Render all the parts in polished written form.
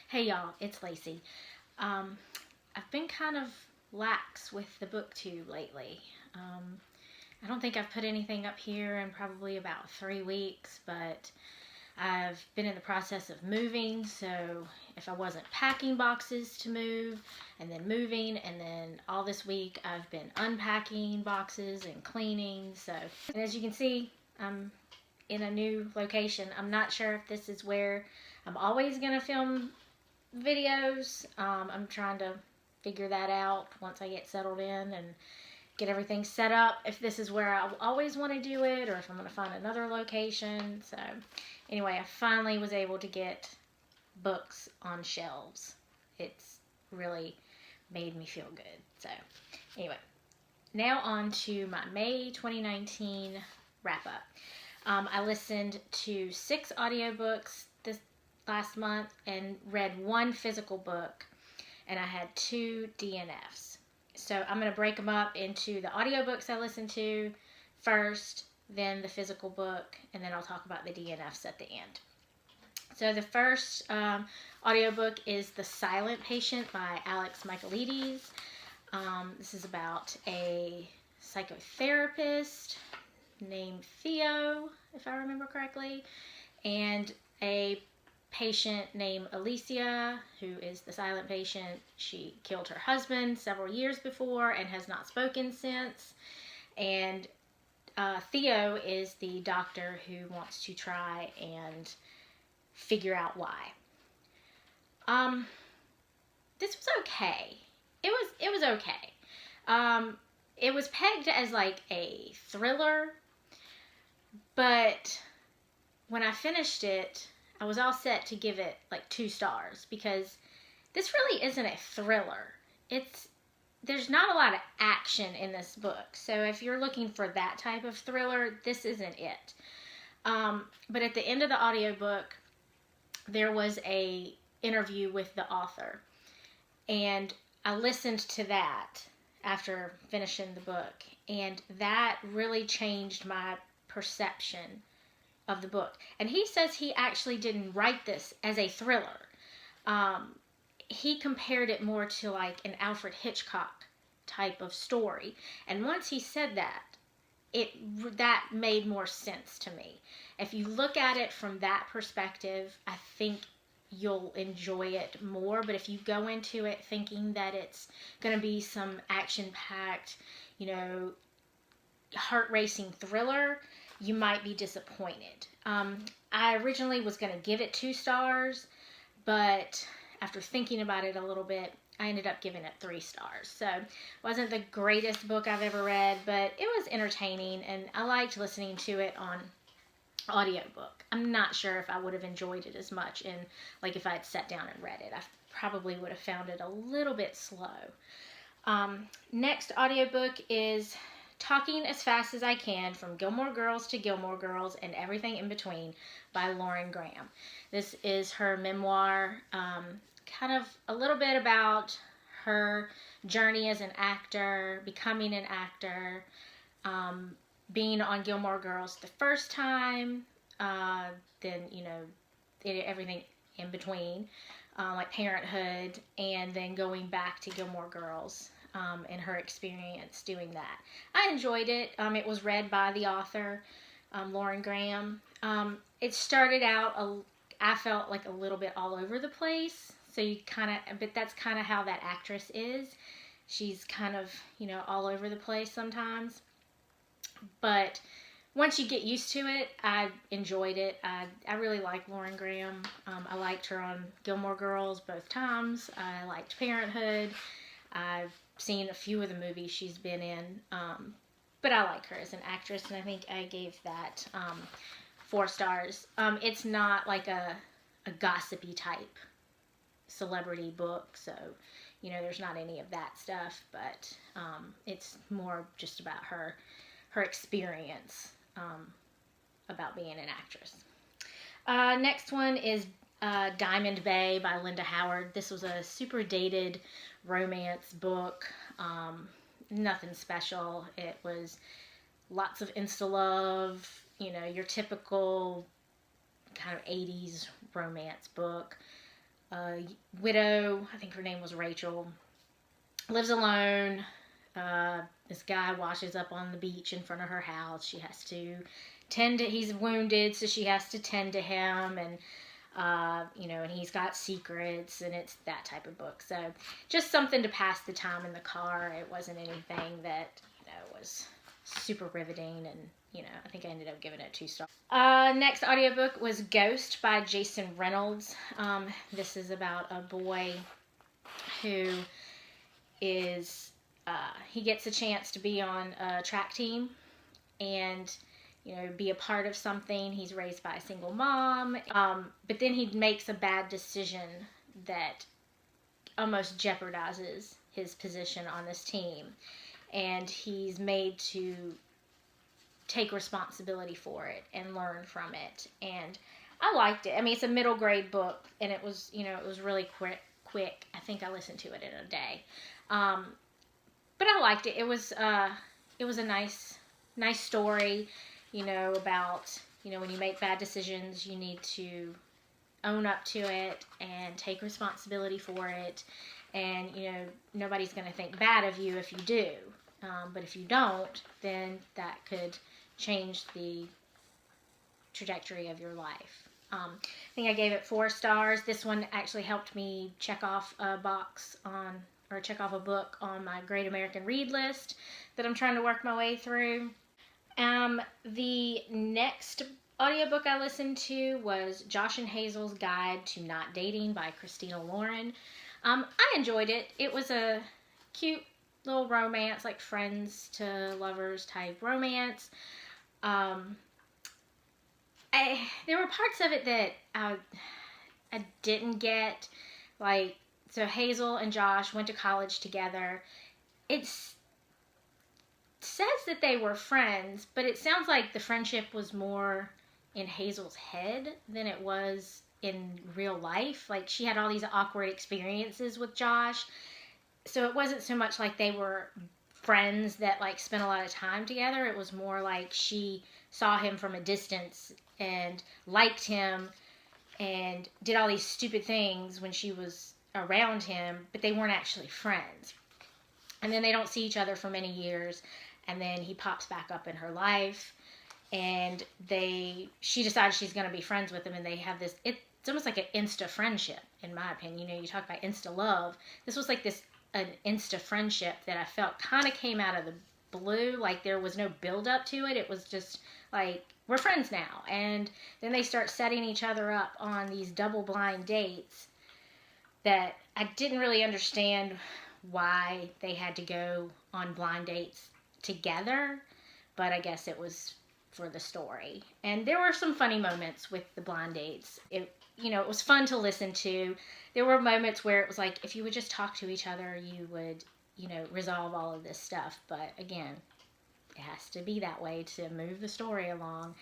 Hey y'all, it's Lacey. I've been kind of lax with the booktube lately. I don't think I've put anything up here in probably about 3 weeks, but I've been in the process of moving, so if I wasn't packing boxes to move and then moving, and then all this week I've been unpacking boxes and cleaning. And as you can see, I'm in a new location. I'm not sure if this is where I'm always going to film videos. I'm trying to figure that out once I get settled in and get everything set up. If this is where I always want to do it, or if I'm going to find another location. So, anyway, I finally was able to get books on shelves. It's really made me feel good. So, anyway, now on to my May 2019 wrap up. I listened to 6 audiobooks this last month and read 1 physical book, and I had 2 DNFs. So I'm going to break them up into the audiobooks I listened to first, then the physical book, and then I'll talk about the DNFs at the end. So the first audiobook is The Silent Patient by Alex Michaelides. This is about a psychotherapist named Theo, if I remember correctly, and a patient named Alicia, who is the silent patient. She killed her husband several years before and has not spoken since. And Theo is the doctor who wants to try and figure out why. This was okay. It was okay. It was pegged as like a thriller, but when I finished it, I was all set to give it like 2 stars, because this really isn't a thriller. There's not a lot of action in this book. So if you're looking for that type of thriller, this isn't it. But at the end of the audiobook, there was a interview with the author, and I listened to that after finishing the book, and that really changed my perception of the book. And he says he actually didn't write this as a thriller. He compared it more to like an Alfred Hitchcock type of story. And once he said that, that made more sense to me. If you look at it from that perspective, I think you'll enjoy it more. But if you go into it thinking that it's going to be some action-packed, heart-racing thriller, you might be disappointed. I originally was going to give it 2 stars, but after thinking about it a little bit, I ended up giving it 3 stars. So it wasn't the greatest book I've ever read, but it was entertaining, and I liked listening to it on audiobook. I'm not sure if I would have enjoyed it as much if I had sat down and read it. I probably would have found it a little bit slow. Next audiobook is Talking as Fast as I Can, From Gilmore Girls to Gilmore Girls and Everything in Between by Lauren Graham. This is her memoir, kind of a little bit about her journey as an actor, becoming an actor, being on Gilmore Girls the first time, then, everything in between, like Parenthood, and then going back to Gilmore Girls. And her experience doing that. I enjoyed it. It was read by the author, Lauren Graham. It started out, I felt like a little bit all over the place. But that's kind of how that actress is. She's kind of, all over the place sometimes. But once you get used to it, I enjoyed it. I really like Lauren Graham. I liked her on Gilmore Girls both times. I liked Parenthood. I've seen a few of the movies she's been in, but I like her as an actress, and I think I gave that 4 stars. It's not like a gossipy type celebrity book, so there's not any of that stuff, but it's more just about her experience about being an actress. Next one is Diamond Bay by Linda Howard. This was a super dated romance book. Nothing special. It was lots of insta-love, your typical kind of 80s romance book. widow, I think her name was Rachel, lives alone. This guy washes up on the beach in front of her house. She has to tend to, he's wounded, so she has to tend to him, and and he's got secrets, and it's that type of book. So just something to pass the time in the car. It wasn't anything that was super riveting, and I think I ended up giving it 2 stars. Next audiobook was Ghost by Jason Reynolds. This is about a boy who is he gets a chance to be on a track team and be a part of something. He's raised by a single mom, but then he makes a bad decision that almost jeopardizes his position on this team, and he's made to take responsibility for it and learn from it. And I liked it. I mean, it's a middle grade book, and it was it was really quick. I think I listened to it in a day, but I liked it. It was a nice story. About, when you make bad decisions, you need to own up to it and take responsibility for it. And, nobody's going to think bad of you if you do. But if you don't, then that could change the trajectory of your life. I think I gave it 4 stars. This one actually helped me check off a book on my Great American Read list that I'm trying to work my way through. The next audiobook I listened to was Josh and Hazel's Guide to Not Dating by Christina Lauren. I enjoyed it. It was a cute little romance, like friends to lovers type romance. There were parts of it that I didn't get. Like, so Hazel and Josh went to college together. It's says that they were friends, but it sounds like the friendship was more in Hazel's head than it was in real life. Like, she had all these awkward experiences with Josh, so it wasn't so much like they were friends that like spent a lot of time together. It was more like she saw him from a distance and liked him and did all these stupid things when she was around him, but they weren't actually friends. And then they don't see each other for many years, and then he pops back up in her life, and she decides she's going to be friends with him, and they have this, it's almost like an insta friendship, in my opinion. You talk about insta love. This was like an insta friendship that I felt kind of came out of the blue. Like, there was no build up to it. It was just like, we're friends now. And then they start setting each other up on these double blind dates that I didn't really understand why they had to go on blind dates together, but I guess it was for the story. And there were some funny moments with the blind dates. It was fun to listen to. There were moments where it was like, if you would just talk to each other, you would, resolve all of this stuff. But again, it has to be that way to move the story along.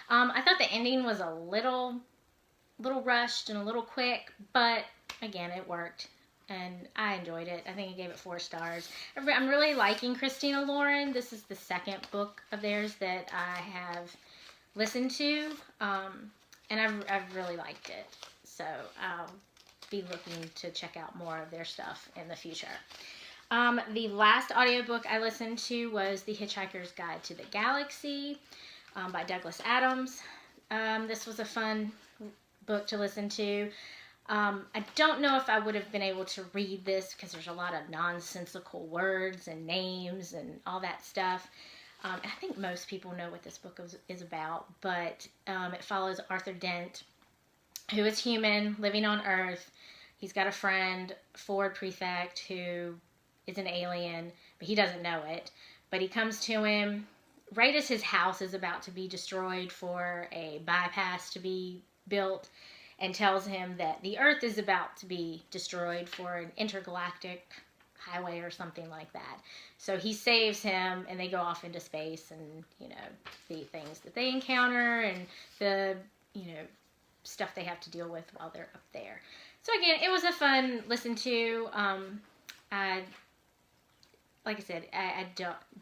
I thought the ending was a little rushed and a little quick, but again, it worked. And I enjoyed it. I think I gave it 4 stars. I'm really liking Christina Lauren. This is the second book of theirs that I have listened to. And I've really liked it. So I'll be looking to check out more of their stuff in the future. The last audiobook I listened to was The Hitchhiker's Guide to the Galaxy by Douglas Adams. This was a fun book to listen to. I don't know if I would have been able to read this because there's a lot of nonsensical words and names and all that stuff. And I think most people know what this book is about, but it follows Arthur Dent, who is human, living on Earth. He's got a friend, Ford Prefect, who is an alien, but he doesn't know it. But he comes to him right as his house is about to be destroyed for a bypass to be built, and tells him that the Earth is about to be destroyed for an intergalactic highway or something like that. So he saves him, and they go off into space, and, the things that they encounter, and the, stuff they have to deal with while they're up there. So again, it was a fun listen to. Like I said, I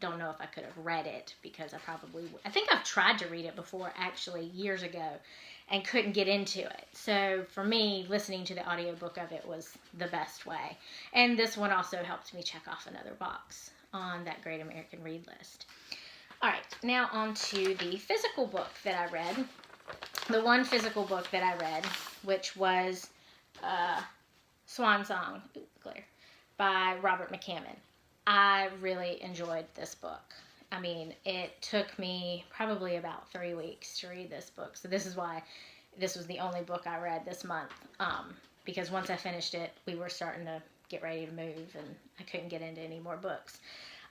don't know if I could have read it, because I think I've tried to read it before, actually, years ago, and couldn't get into it. So for me, listening to the audiobook of it was the best way. And this one also helped me check off another box on that Great American Read list. All right, now on to the physical book that I read. The one physical book that I read, which was Swan Song by Robert McCammon. I really enjoyed this book. I mean, it took me probably about 3 weeks to read this book. So this is why this was the only book I read this month. Because once I finished it, we were starting to get ready to move, and I couldn't get into any more books.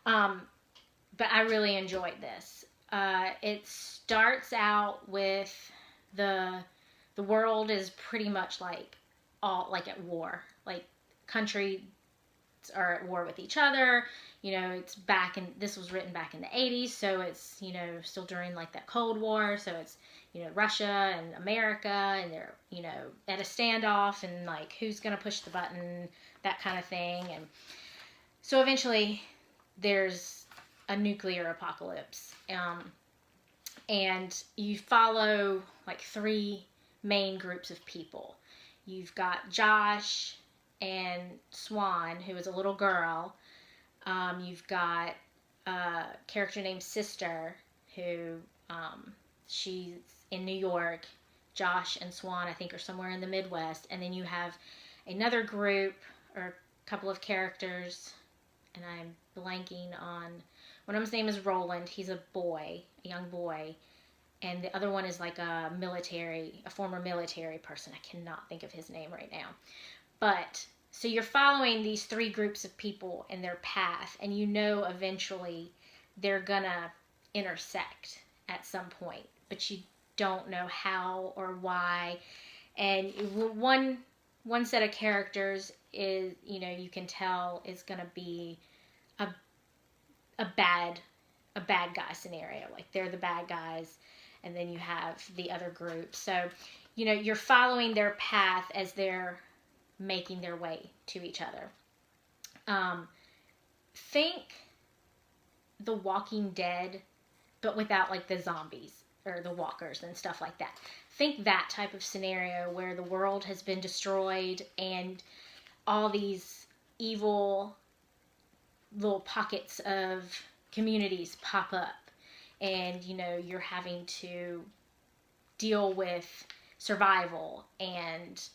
But I really enjoyed this. It starts out with the world is pretty much like at war. Like countries are at war with each other. It's this was written back in the 80s, so it's, still during like that Cold War. So it's, Russia and America, and they're, at a standoff, and like who's going to push the button, that kind of thing. And so eventually there's a nuclear apocalypse. And you follow like 3 main groups of people. You've got Josh and Swan, who is a little girl. You've got a character named Sister, who she's in New York. Josh and Swan, I think, are somewhere in the Midwest. And then you have another group, or a couple of characters, and I'm blanking on... One of them's name is Roland. He's a young boy. And the other one is like a former military person. I cannot think of his name right now. But, so you're following these 3 groups of people in their path, and eventually they're gonna intersect at some point, but you don't know how or why. And one set of characters is, you can tell is gonna be a bad guy scenario. Like they're the bad guys, and then you have the other group. So, you're following their path as they're making their way to each other. Think The Walking Dead, but without like the zombies or the walkers and stuff like that. Think that type of scenario where the world has been destroyed and all these evil little pockets of communities pop up, and you're having to deal with survival and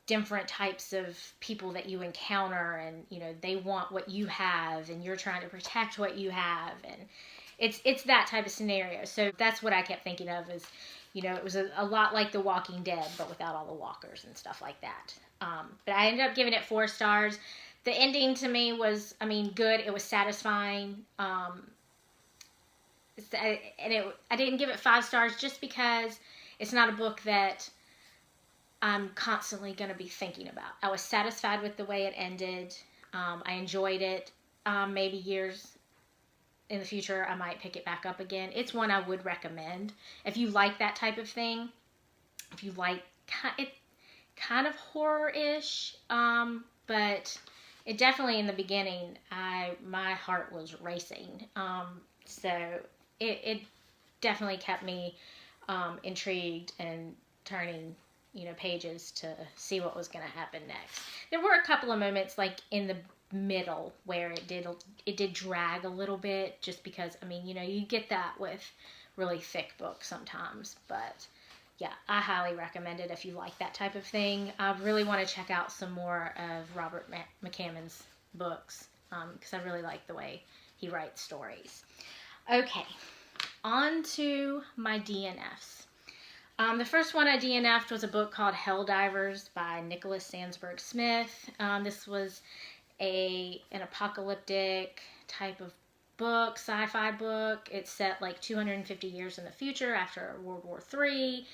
different types of people that you encounter, and they want what you have, and you're trying to protect what you have, and it's that type of scenario. So that's what I kept thinking of, is it was a lot like The Walking Dead, but without all the walkers and stuff like that. But I ended up giving it 4 stars. The ending to me was, good. It was satisfying. I didn't give it 5 stars just because it's not a book that I'm constantly going to be thinking about. I was satisfied with the way it ended. I enjoyed it. Maybe years in the future, I might pick it back up again. It's one I would recommend. If you like that type of thing, if you like it, kind of horror-ish, but... It definitely, in the beginning, my heart was racing. So it definitely kept me intrigued and turning, pages to see what was going to happen next. There were a couple of moments, like in the middle, where it did drag a little bit, just because, you get that with really thick books sometimes, but... Yeah, I highly recommend it if you like that type of thing. I really want to check out some more of Robert McCammon's books, because I really like the way he writes stories. Okay, on to my DNFs. The first one I DNF'd was a book called Helldivers by Nicholas Sandsburg Smith. This was an apocalyptic type of book, sci-fi book. It's set like 250 years in the future after World War III.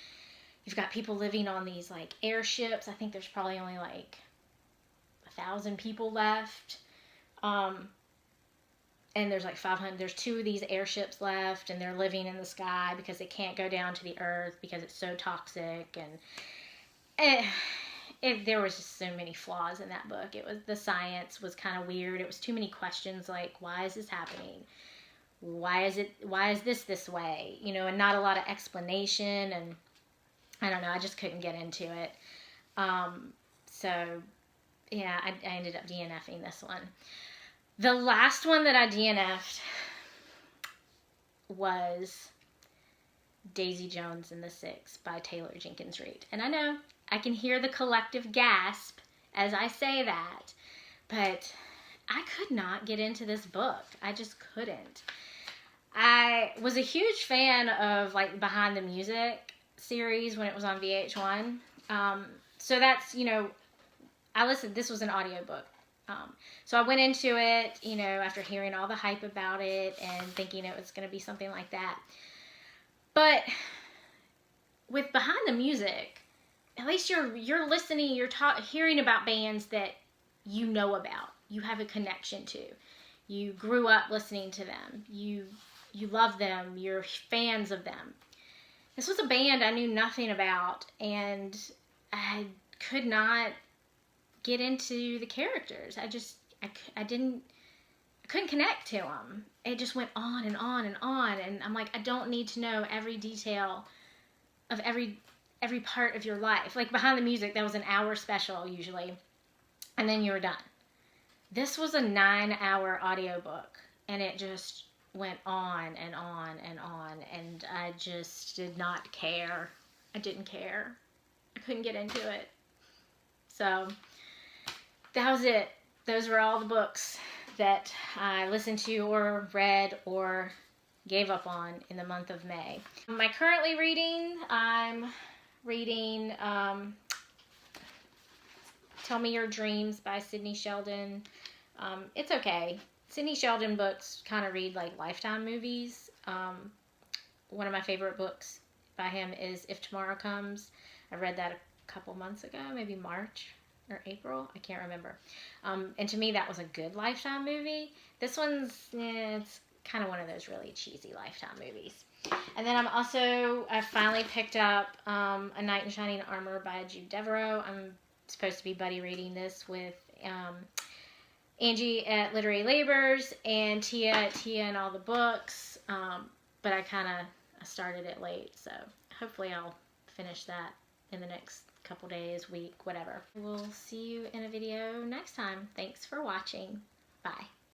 You've got people living on these like airships. I think there's probably only like 1,000 people left. And there's like 500, there's 2 of these airships left, and they're living in the sky because they can't go down to the earth because it's so toxic. And there was just so many flaws in that book. The science was kind of weird. It was too many questions, like, why is this happening? Why is this way? And not a lot of explanation. And I don't know, I just couldn't get into it. So yeah, I ended up DNFing this one. The last one that I DNF'd was Daisy Jones and the Six by Taylor Jenkins Reid. And I know I can hear the collective gasp as I say that, but I could not get into this book. I just couldn't. I was a huge fan of like Behind the Music series when it was on VH1. So that's, I listened, this was an audiobook. So I went into it, after hearing all the hype about it and thinking it was going to be something like that. But with Behind the Music, at least you're listening, you're hearing about bands that you know about, you have a connection to, you grew up listening to them, you love them, you're fans of them. This was a band I knew nothing about, and I could not get into the characters. I couldn't connect to them. It just went on and on and on, and I'm like, I don't need to know every detail of every part of your life. Like Behind the Music, that was an hour special usually, and then you were done. This was a 9-hour audiobook, and it just went on and on and on, and I just did not care. I didn't care. I couldn't get into it. So that was it. Those were all the books that I listened to or read or gave up on in the month of May. My currently reading, I'm reading Tell Me Your Dreams by Sidney Sheldon. It's okay. Sidney Sheldon books kind of read like Lifetime movies. One of my favorite books by him is If Tomorrow Comes. I read that a couple months ago, maybe March or April. I can't remember. And to me, that was a good Lifetime movie. This one's, it's kind of one of those really cheesy Lifetime movies. And then I finally picked up A Knight in Shining Armor by Jude Devereaux. I'm supposed to be buddy reading this with Angie at Literary Labors and Tia at Tia and All the Books. But I started it late, so hopefully I'll finish that in the next couple days, week, whatever. We'll see you in a video next time. Thanks for watching. Bye.